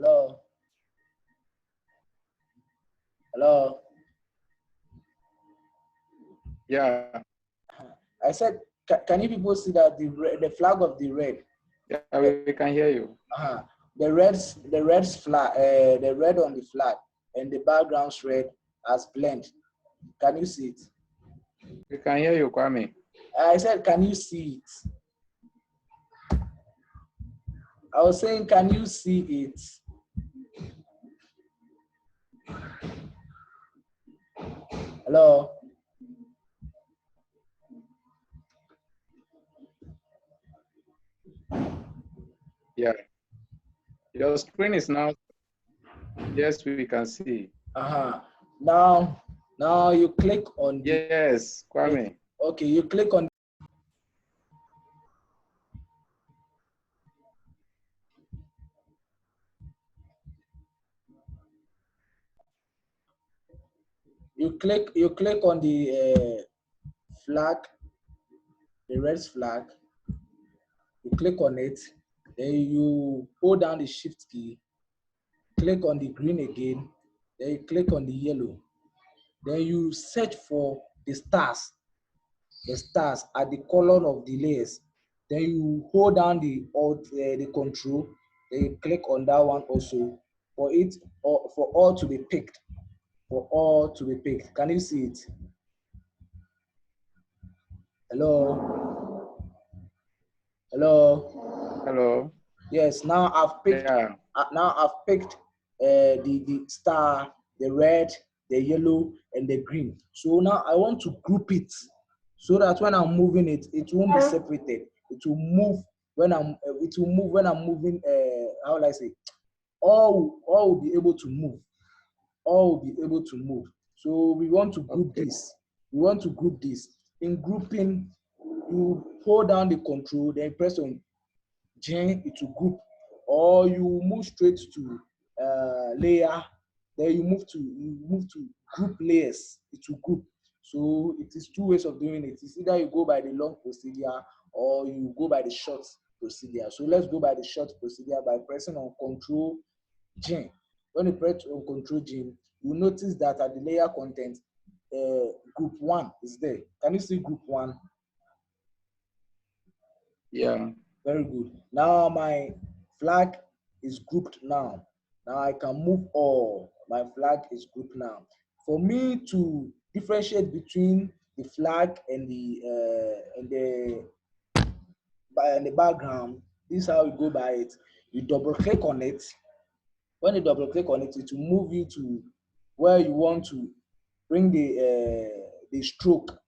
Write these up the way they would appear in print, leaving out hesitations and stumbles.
Hello? Hello? Yeah. I said, can you people see that the flag of the red? Yeah, we can hear you. The red's flag, the red on the flag, and the background's red as blend. Can you see it? We can hear you, Kwame. I said, can you see it? I was saying, can you see it? Hello? Yeah. Your screen is now. Yes, we can see. Now you click on the, yes, Kwame. Okay, you click on. You click on the flag, the red flag. You click on it, then you hold down the shift key, click on the green again, then you click on the yellow. Then you search for the stars at the column of the layers. Then you hold down the alt, the control, then you click on that one also for it, or for all to be picked. For all to be picked. Can you see it? Hello? Hello? Hello. Yes, now I've picked. Yeah. Now I've picked the star, the red, the yellow, and the green. So now I want to group it so that when I'm moving it, it won't be separated. It will move when I'm. It will move when I'm moving. How will I say? All will be able to move. All will be able to move. So we want to group this. We want to group this. In grouping, you hold down the control, then press on J, it will group, or you move straight to layer, then you move to group layers, it will group. So it is two ways of doing it. It's either you go by the long procedure or you go by the short procedure. So let's go by the short procedure by pressing on Control J. When you press on Control J, you notice that at the layer content, group 1 is there. Can you see group 1? Yeah. Very good. Now my flag is grouped now. Now I can move all. My flag is grouped now. For me to differentiate between the flag and the background, this is how you go by it. You double click on it. When you double click on it, it will move you to where you want to bring the stroke.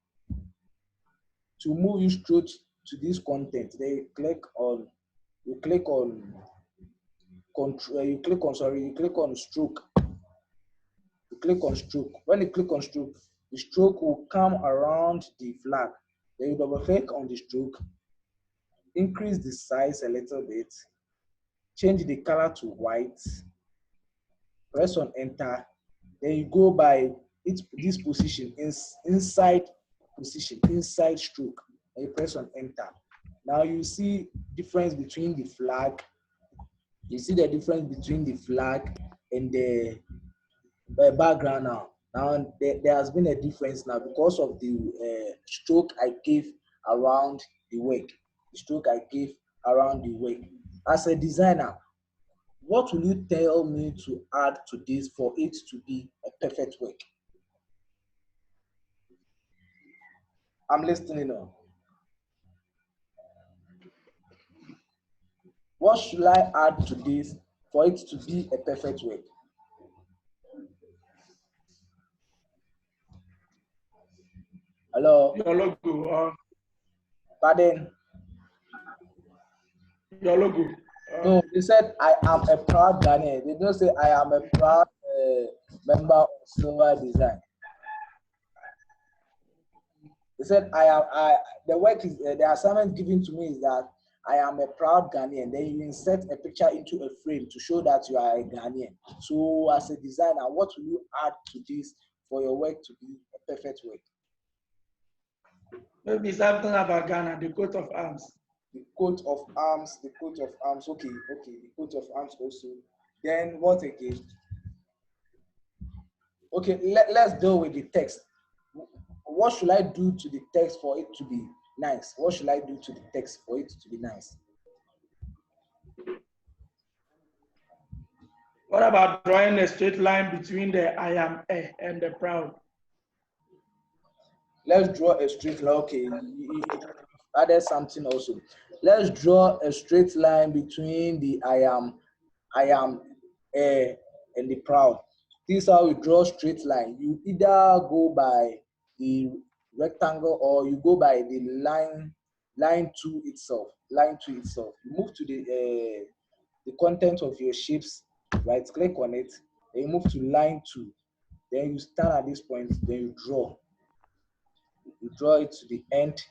To move you straight to this content, then you click on control, you click on stroke. You click on stroke. When you click on stroke, the stroke will come around the flag. Then you double click on the stroke, increase the size a little bit, change the color to white, press on enter. Then you go by this position, inside position, inside stroke, and you press on enter. Now you see difference between the flag. You see the difference between the flag and the background now. Now there has been a difference now because of the stroke I gave around the work. The stroke I gave around the work. As a designer, what will you tell me to add to this for it to be a perfect work? I'm listening now. What should I add to this for it to be a perfect work? Hello? Your logo. Pardon? Your logo. No, they said I am a proud Ghanaian. They don't say I am a proud member of Silver Design. They said the work is the assignment given to me is that I am a proud Ghanaian. Then you insert a picture into a frame to show that you are a Ghanaian. So as a designer, what will you add to this for your work to be a perfect work? Maybe something about Ghana, the coat of arms. The coat of arms, okay, the coat of arms also. Then what again? Okay, let's deal with the text. What should I do to the text for it to be nice? What should I do to the text for it to be nice? What about drawing a straight line between the I am a and the proud? Let's draw a straight line. Okay, you added something also. Let's draw a straight line between the I am a and the proud. This is how we draw straight line. You either go by the rectangle or you go by the line to itself. Line to itself. You move to the content of your shapes. Right click on it. Then you move to line 2. Then you stand at this point. Then you draw. You draw it to the end.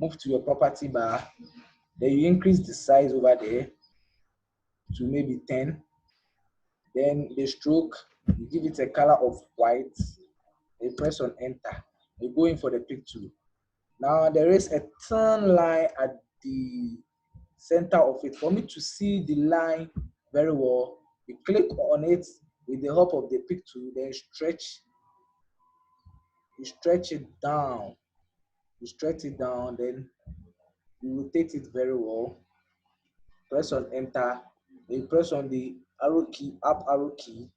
Move to your property bar. Then you increase the size over there to maybe 10. Then the stroke, you give it a color of white. You press on enter. You go in for the pick tool. Now there is a thin line at the center of it. For me to see the line very well, you click on it with the help of the pick tool, then stretch. You stretch it down. You stretch it down, then you rotate it very well. Press on enter. Then you press on the arrow key, up arrow key.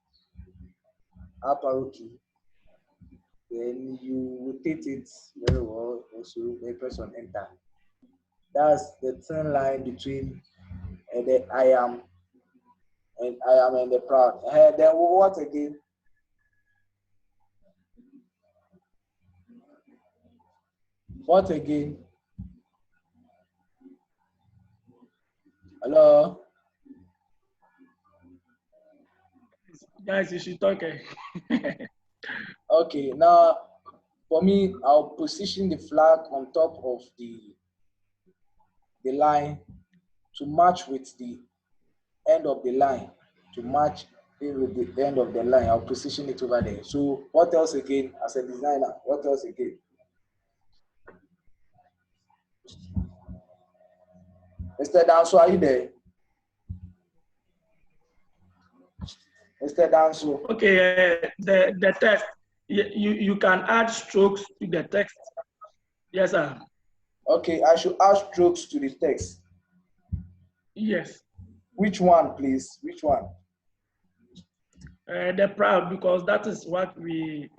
Then you rotate it very well. Also, then press on enter. That's the thin line between the I am and the proud. Then what again? What again? Hello? Guys, you should talk. Okay, now for me, I'll position the flag on top of the line to match with the end of the line. To match it with the end of the line, I'll position it over there. So what else again as a designer? What else again? Mr. Danso, are you there? Mr. Danso. Okay, the text. You can add strokes to the text. Yes, sir. Okay, I should add strokes to the text. Yes. Which one, please? Which one? The proud, because that is what the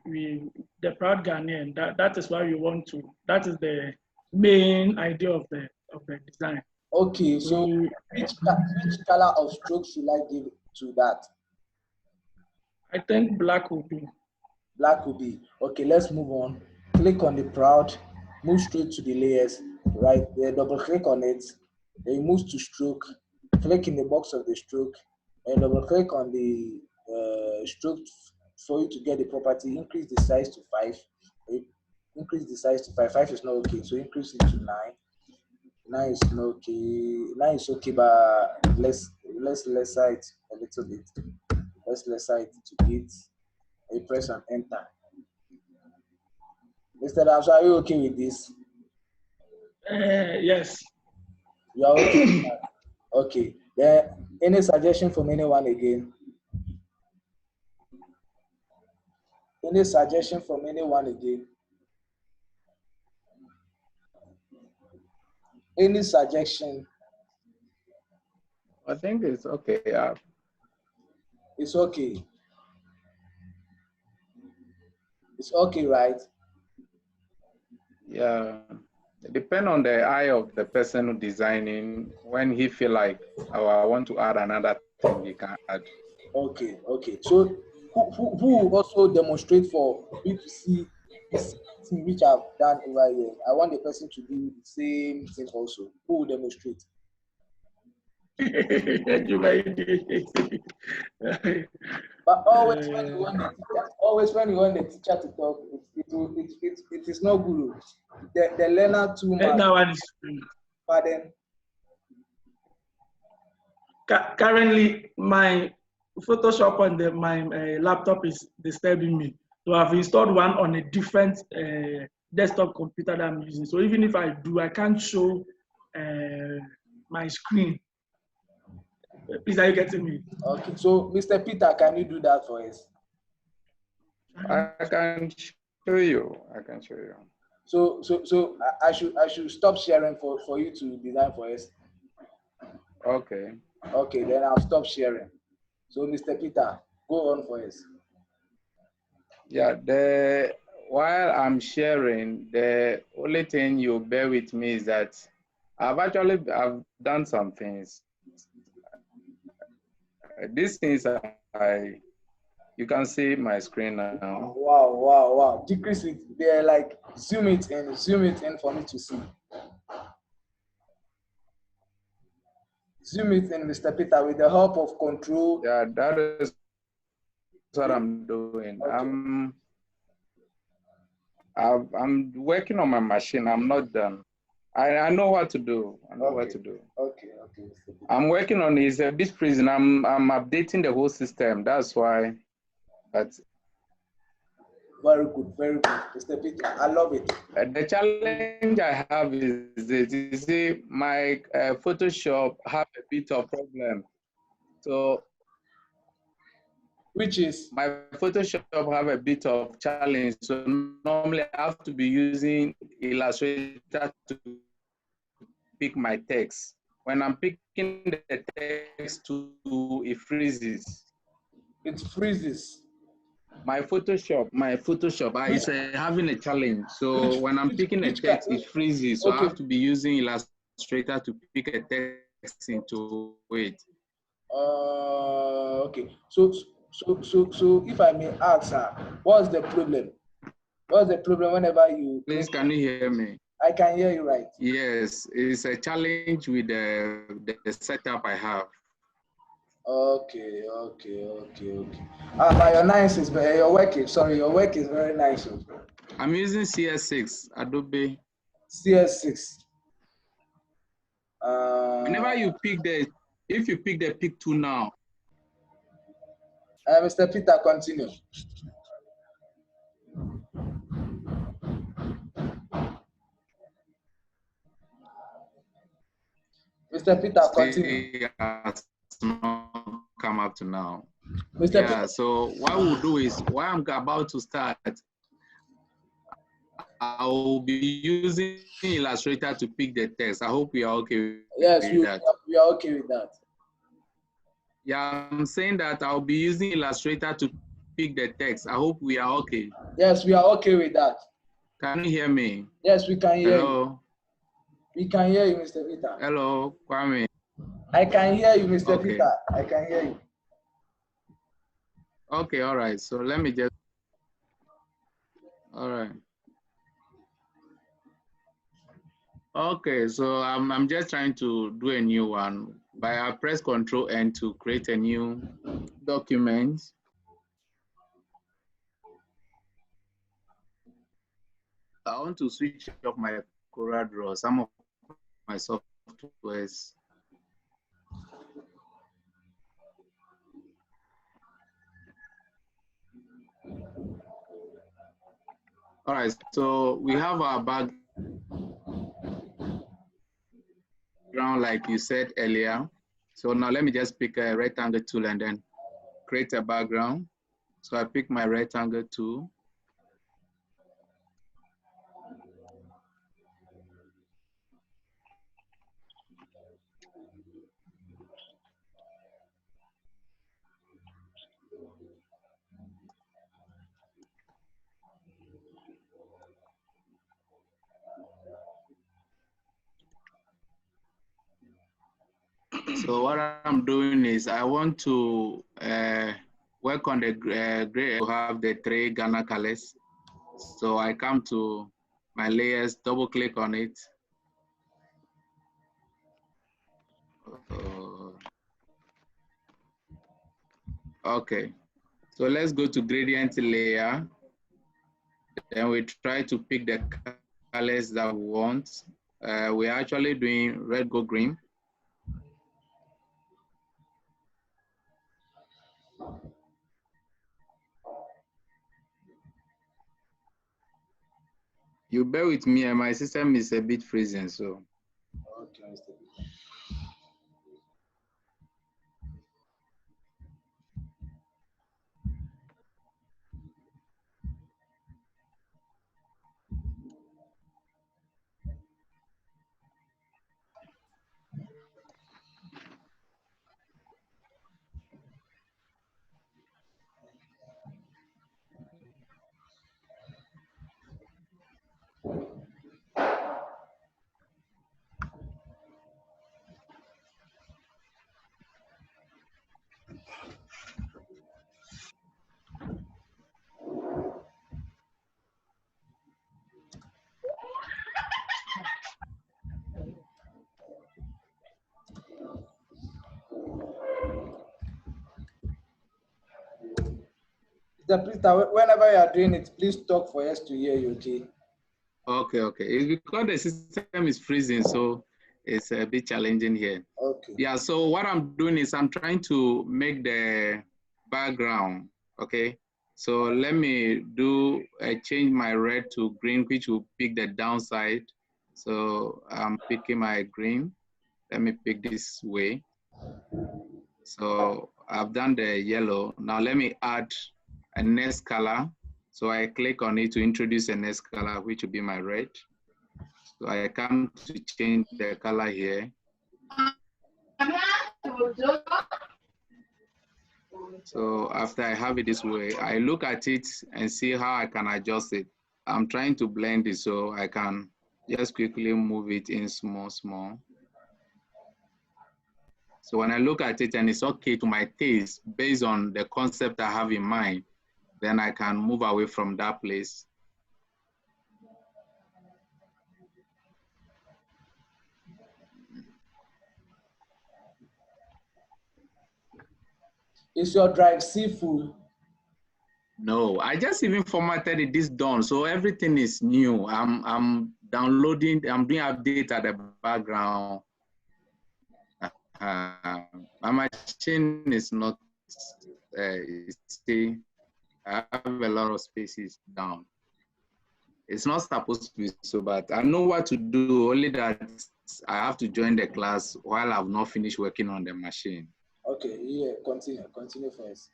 proud Ghanaian. That is why we want to. That is the main idea of the design. Okay, so which color of strokes should I give to that? I think black will be. Black will be. Okay, let's move on. Click on the proud, move straight to the layers, right there, double click on it, then you move to stroke, click in the box of the stroke, and double click on the stroke for you to get the property. Increase the size to 5. Increase the size to 5. 5 is not okay, so increase it to 9. 9 is not okay. 9 is okay, but let's lesser it a little bit. Let's lesser it to 8. You press and enter. Mr. Damso, are you okay with this? Yes. You are okay. Okay. Then any suggestion from anyone again? Any suggestion from anyone again? Any suggestion? I think it's okay. It's okay. It's okay, right? Yeah. It depends on the eye of the person who designing. When he feel like, oh, I want to add another thing, he can add. Okay, okay. So who will also demonstrate for me to see this thing which I've done over here? I want the person to do the same thing also. Who will demonstrate? But always when you want the teacher to talk, it is not good. The learner too much. That one is true. Pardon? Currently, my Photoshop on my laptop is disturbing me. So I've installed one on a different desktop computer that I'm using. So even if I do, I can't show my screen. Please, are you getting me? Okay, so Mr. Peter, can you do that for us? I can show you. I can show you. So I should stop sharing for you to design for us. Okay. Okay, then I'll stop sharing. So Mr. Peter, go on for us. Yeah, while I'm sharing, the only thing you bear with me is that I've done some things. These things you can see my screen now. Wow. Decrease it. They're like zoom it in for me to see. Zoom it in, Mr. Peter, with the help of control. Yeah, that is what I'm doing. Okay. I'm working on my machine. I'm not done. I know what to do. I know what to do. Okay. I'm working on this prison. I'm updating the whole system. That's why. But very good, Mr. Peter. I love it. the challenge I have is this. You see, my Photoshop have a bit of problem. So which is my Photoshop have a bit of challenge. So normally I have to be using Illustrator to pick my text. When I'm picking the text to it freezes. It freezes. My Photoshop is having a challenge. So when I'm picking a text, it freezes. So okay. I have to be using Illustrator to pick a text into it. Okay. So if I may ask, what's the problem? What's the problem whenever you? Please, can you hear me? I can hear you right. Yes, it's a challenge with the setup I have. Okay. But your nice is your work is your work is very nice. I'm using CS6, Adobe. CS6. Whenever you pick if you pick the pick tool now. Mr. Peter, continue. Mr. Peter, continue. Come up to now. Mr. Yeah, Peter. so what we'll do is, while I'm about to start, I'll be using Illustrator to pick the text. I hope we are okay with that. We are okay with that. Yeah, I'm saying that I'll be using Illustrator to pick the text. I hope we are okay. Yes, we are okay with that. Can you hear me? Yes, we can hear Hello? you. We can hear you, Mr. Peter. Hello, Kwame. I can hear you, Mr. Okay. Peter. I can hear you. Okay, all right. So let me just, all right. Okay, so I'm just trying to do a new one. I press Control N to create a new document. I want to switch off my CorelDRAW, some of my softwares. All right, so we have our background like you said earlier. So now let me just pick a rectangle tool and then create a background. So I pick my rectangle tool. So what I'm doing is I want to work on the gray to have the 3 Ghana colors. So I come to my layers, double click on it. Okay, so let's go to gradient layer. Then we try to pick the colors that we want. We're actually doing red, gold, green. You bear with me, and my system is a bit freezing, so. Okay, Mr. Peter. Peter, whenever you are doing it, please talk for us to hear you, okay? Okay. It's because the system is freezing, so it's a bit challenging here. Okay. Yeah, so what I'm doing is I'm trying to make the background, okay? So let me change my red to green, which will pick the downside. So I'm picking my green. Let me pick this way. So I've done the yellow. Now let me add a next color. So I click on it to introduce a next color, which will be my red. So I come to change the color here. So after I have it this way, I look at it and see how I can adjust it. I'm trying to blend it so I can just quickly move it in small. So when I look at it and it's okay to my taste based on the concept I have in mind, then I can move away from that place. Is your drive seafood? No, I just even formatted it this dawn, so everything is new. I'm downloading, I'm doing update at the background. My machine is not, see, I have a lot of spaces down. It's not supposed to be so, but I know what to do, only that I have to join the class while I've not finished working on the machine. Okay, yeah, continue first.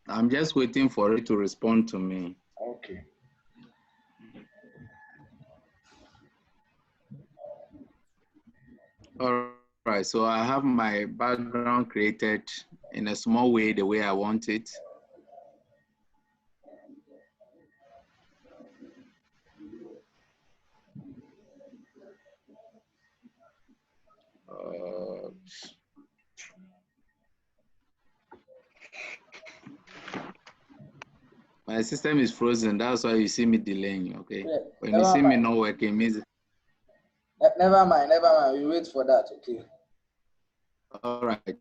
I'm just waiting for it to respond to me. Okay. All right, so I have my background created in a small way, the way I want it. My system is frozen. That's why you see me delaying, okay? Yeah, When you see me not working, means. Never mind. We wait for that, okay? All right.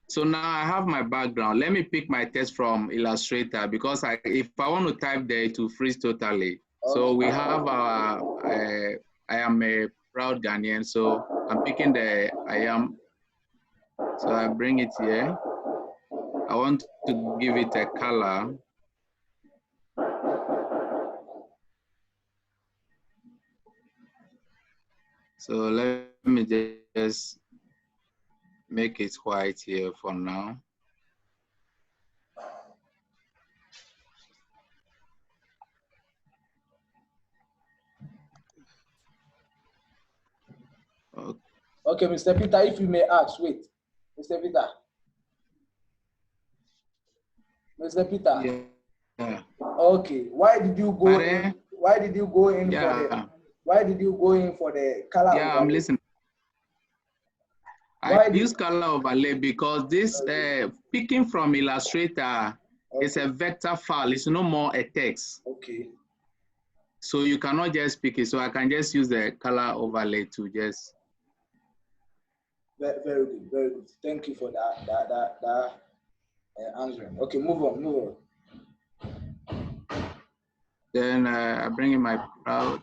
So now I have my background. Let me pick my text from Illustrator because if I want to type there, it will freeze totally. Okay. So we have our, I am a proud Ghanaian. So I'm picking the I am. So I bring it here. I want to give it a color. So let me just make it white here for now. Okay, Mr. Peter, if you may ask, wait. Mr. Peter. Mr. Peter. Yeah. Okay. Why did you go in? Why did you go in for the? Why did you go in for the color? Yeah, I'm listening. I use color overlay because this picking from Illustrator is a vector file. It's no more a text. Okay. So you cannot just pick it. So I can just use the color overlay to just. Very good, very good. Thank you for that answering. Okay, move on. Then I bring in my proud.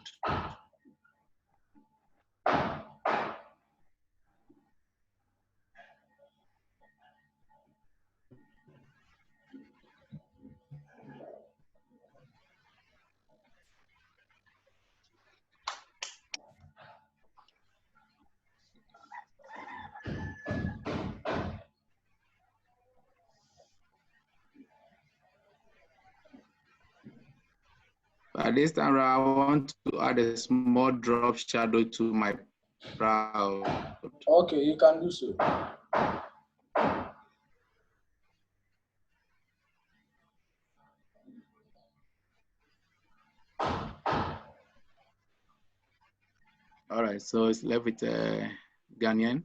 But this time I want to add a small drop shadow to my proud. Okay, you can do so. All right, so it's left with Ghanaian.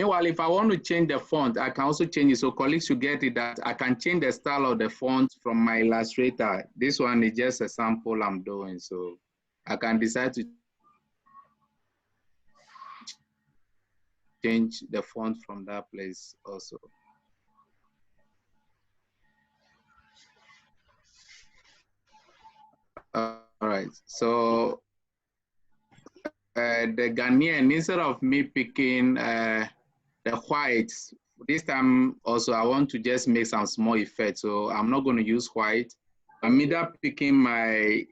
Meanwhile, if I want to change the font, I can also change it. So colleagues should get it that I can change the style of the font from my Illustrator. This one is just a sample I'm doing. So I can decide to change the font from that place also. All right, so the Ghanaian, instead of me picking the whites, this time also I want to just make some small effects. So I'm not going to use white. I'm either picking my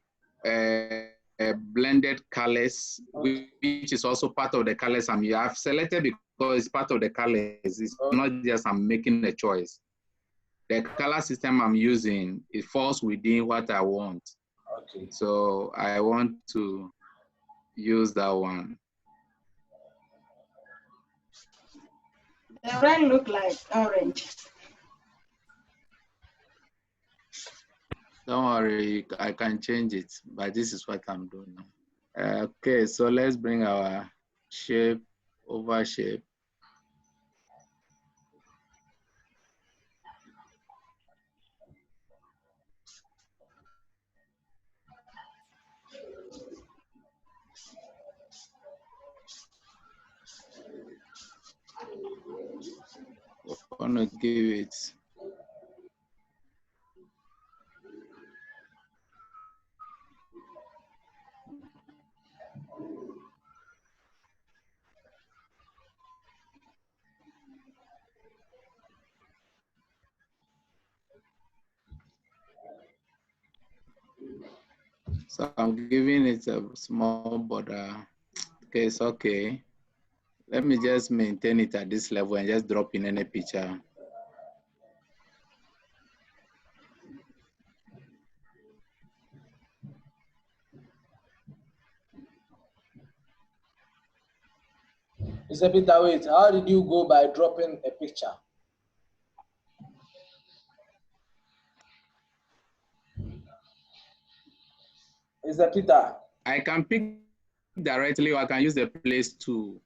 blended colors, which is also part of the colors I've selected because it's part of the colors. It's not just I'm making a choice. The color system I'm using, it falls within what I want. Okay. So I want to use that one. The red look like orange. Don't worry, I can change it, but this is what I'm doing now. Okay, so let's bring our shape over shape. I'm gonna give it. So I'm giving it a small border. Okay, it's okay. Let me just maintain it at this level and just drop in any picture. Mr. Peter, wait, how did you go by dropping a picture? Mr. Peter? I can pick directly, or I can use the place to.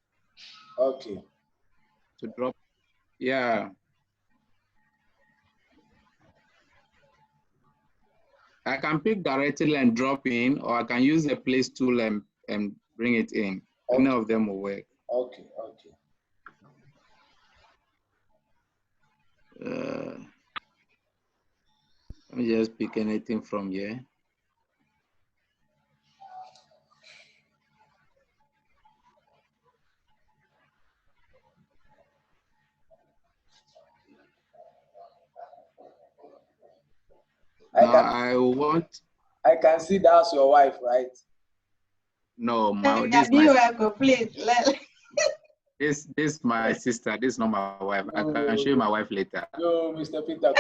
Okay. To drop, yeah. I can pick directly and drop in, or I can use the place tool and bring it in. Okay. Any of them will work. Okay, okay. Let me just pick anything from here. I want. I can see that's your wife, right? No, this is this my sister. This is not my wife. I can show you my wife later. No, Mr. Peter.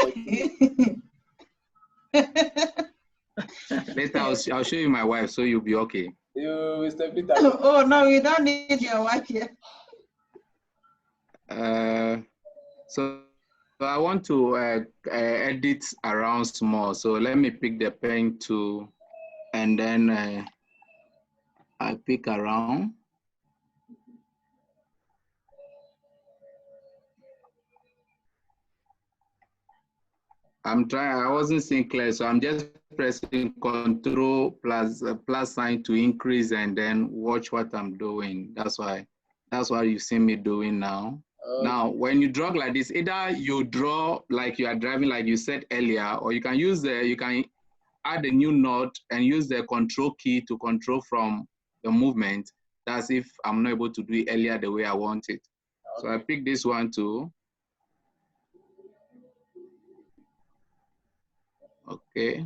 Later, I'll show you my wife, so you'll be okay. Yo, Mr. Peter. Oh no, you don't need your wife here. So I want to edit around small. So let me pick the pen tool, and then I pick around. I'm trying, I wasn't seeing clear, so I'm just pressing Control plus sign to increase and then watch what I'm doing. That's what you see me doing now. Now, when you draw like this, either you draw like you are driving, like you said earlier, or you can you can add a new node and use the control key to control from the movement. That's if I'm not able to do it earlier the way I want it. So I pick this one too. Okay.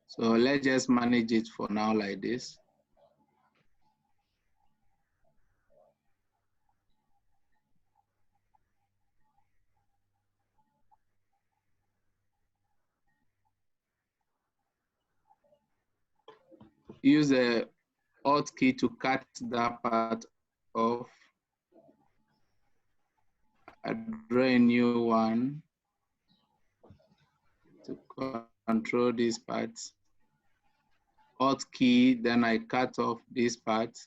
So let's just manage it for now like this. Use the Alt key to cut that part off. I draw a new one. to control this part. Alt key, then I cut off this part.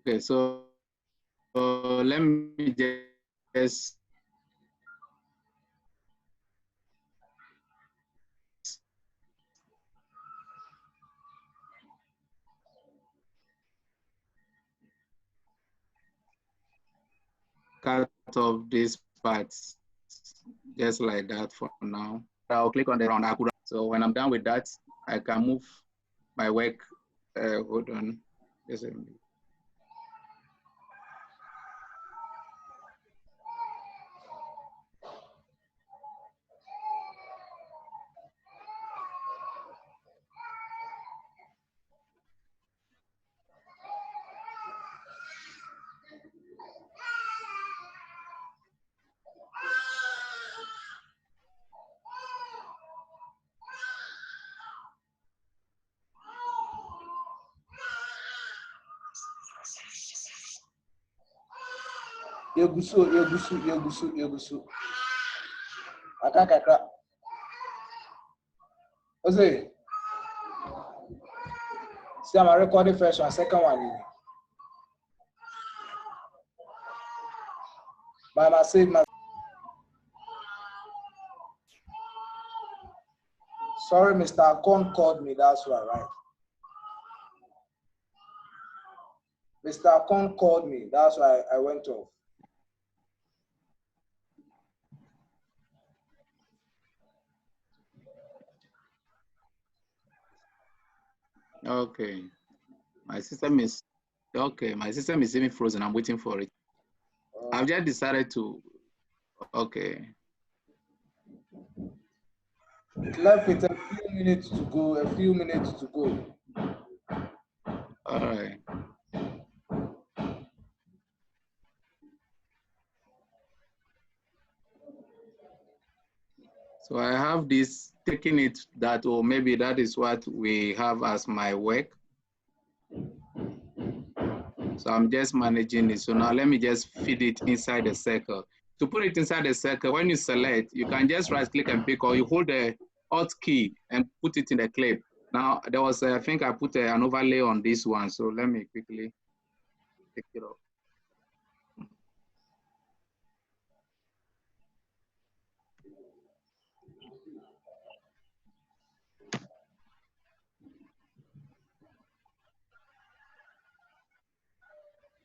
Okay, so let me just cut off this part just like that for now. I'll click on the round. So when I'm done with that, I can move my work. Hold on. Just a minute. Yegusu. Akakaka. Ose. See, I'm recording first one, second one. My save my. Sorry, Mr. Akon called me. That's why, right? Mr. Akon called me. That's why I went off. Okay. My system is okay. My system is even frozen. I'm waiting for it. I've just decided to. Okay. Left with a few minutes to go. A few minutes to go. All right. So I have this, taking it that, or maybe that is what we have as my work. So I'm just managing it. So now let me just feed it inside the circle. To put it inside the circle, when you select, you can just right click and pick, or you hold the Alt key and put it in the clip. Now there was, I think I put an overlay on this one. So let me quickly take it off.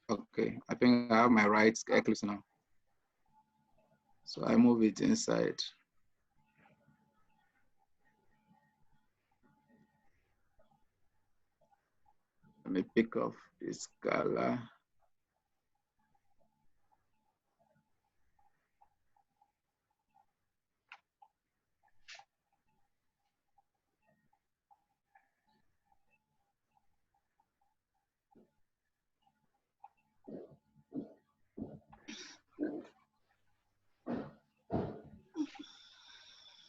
Okay, I think I have my right Eclipse now. So I move it inside. Let me pick off this color.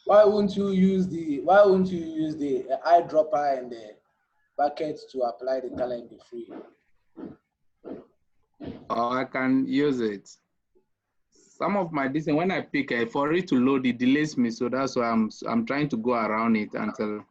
Why won't you use the eyedropper and the bucket to apply the color in the free? Or I can use it. Some of my design, when I pick it, for it to load, it delays me. So that's why I'm trying to go around it until.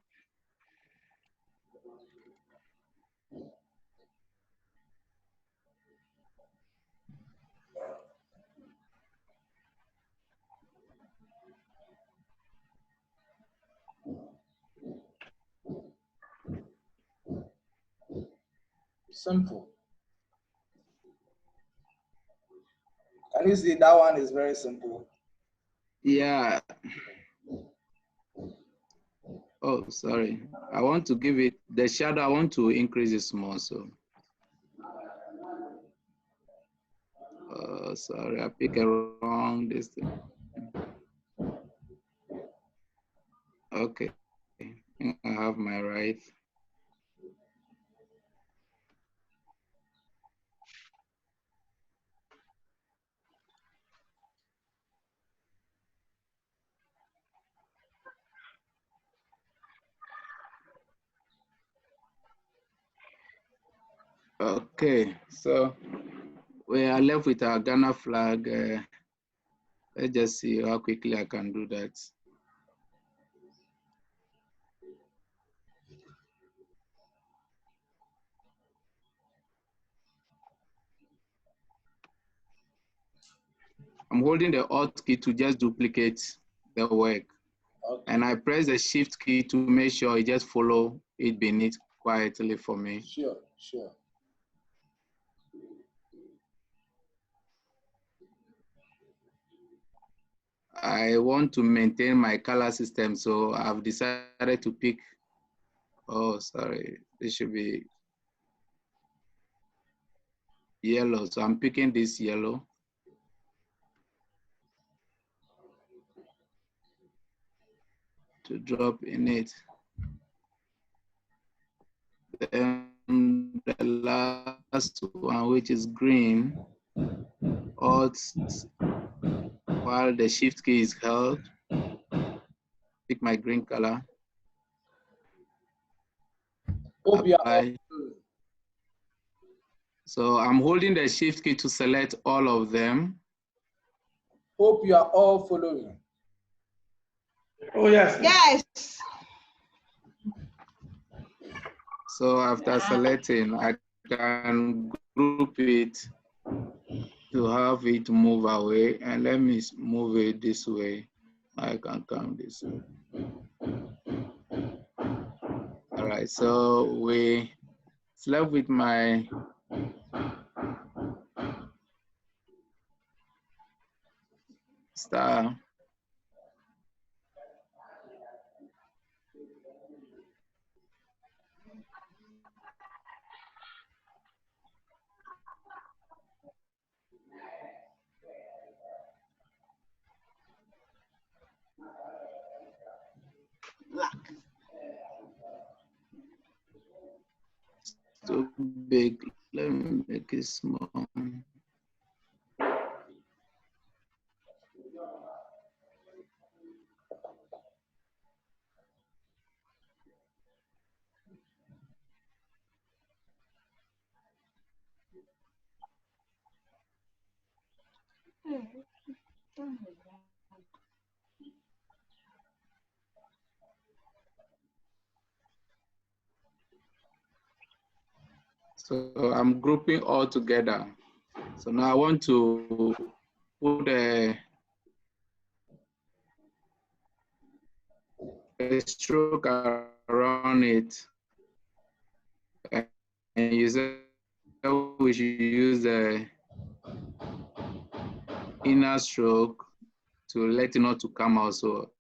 Simple. Can you see that one is very simple? Yeah. Oh, sorry. I want to give it the shadow. I want to increase it small. So. Sorry, I picked a wrong distance. Okay. I have my right. Okay, so we are left with our Ghana flag. Let's just see how quickly I can do that. I'm holding the Alt key to just duplicate the work. Okay. And I press the Shift key to make sure it just follow it beneath quietly for me. Sure, sure. I want to maintain my color system, so I've decided to pick, oh, sorry, this should be yellow. So I'm picking this yellow. To drop in it. Then the last one, which is green, Alt, while the Shift key is held, pick my green color. Apply. So I'm holding the Shift key to select all of them. Hope you are all following. Oh, yes. Yes. So after selecting, I can group it to have it move away. And let me move it this way. I can come this way. All right, so we left with my star. Too big. Let me make it small. So I'm grouping all together. So now I want to put a stroke around it. And you said we should use the inner stroke to let it not to come out. So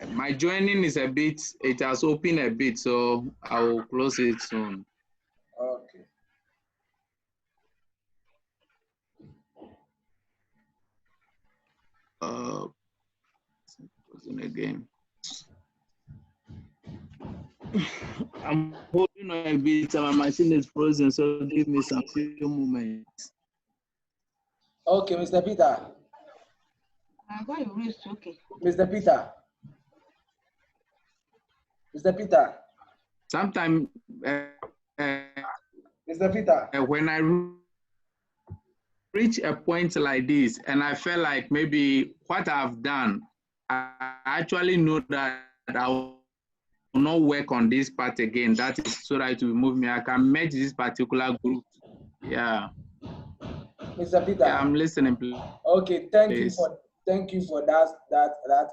my joining is a bit, it has opened a bit, so I will close it soon. Okay. Closing again. I'm holding on a bit, and my machine is frozen, so give me some few moments. Okay, Mr. Peter. I'm going to reach, okay. Mr. Peter. Mr. Peter. Sometimes Mr. Peter. When I reach a point like this, and I feel like maybe what I've done, I actually know that I will not work on this part again. That is so that it will move me. I can merge this particular group. Yeah. Mr. Peter. Yeah, I'm listening, please. Okay, thank you for that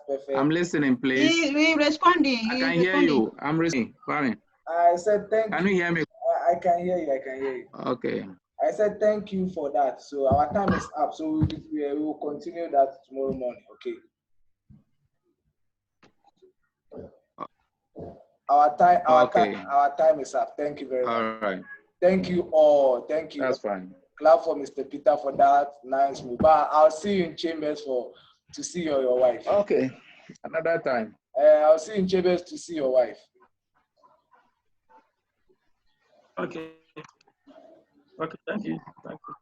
perfect. I'm listening, please. We responding. I can hear you. I'm listening. Fine. I said thank you. Can you hear me? I can hear you. I can hear you. Okay. I said thank you for that. So our time is up. So we will continue that tomorrow morning. Okay. Our time is up. Thank you very much. All right. Thank you all. Thank you. That's fine. Clap for Mr. Peter for that nice move. But I'll see you in Chambers to see your wife. Okay. Another time. I'll see you in Chambers to see your wife. Okay. Okay, thank you. Thank you.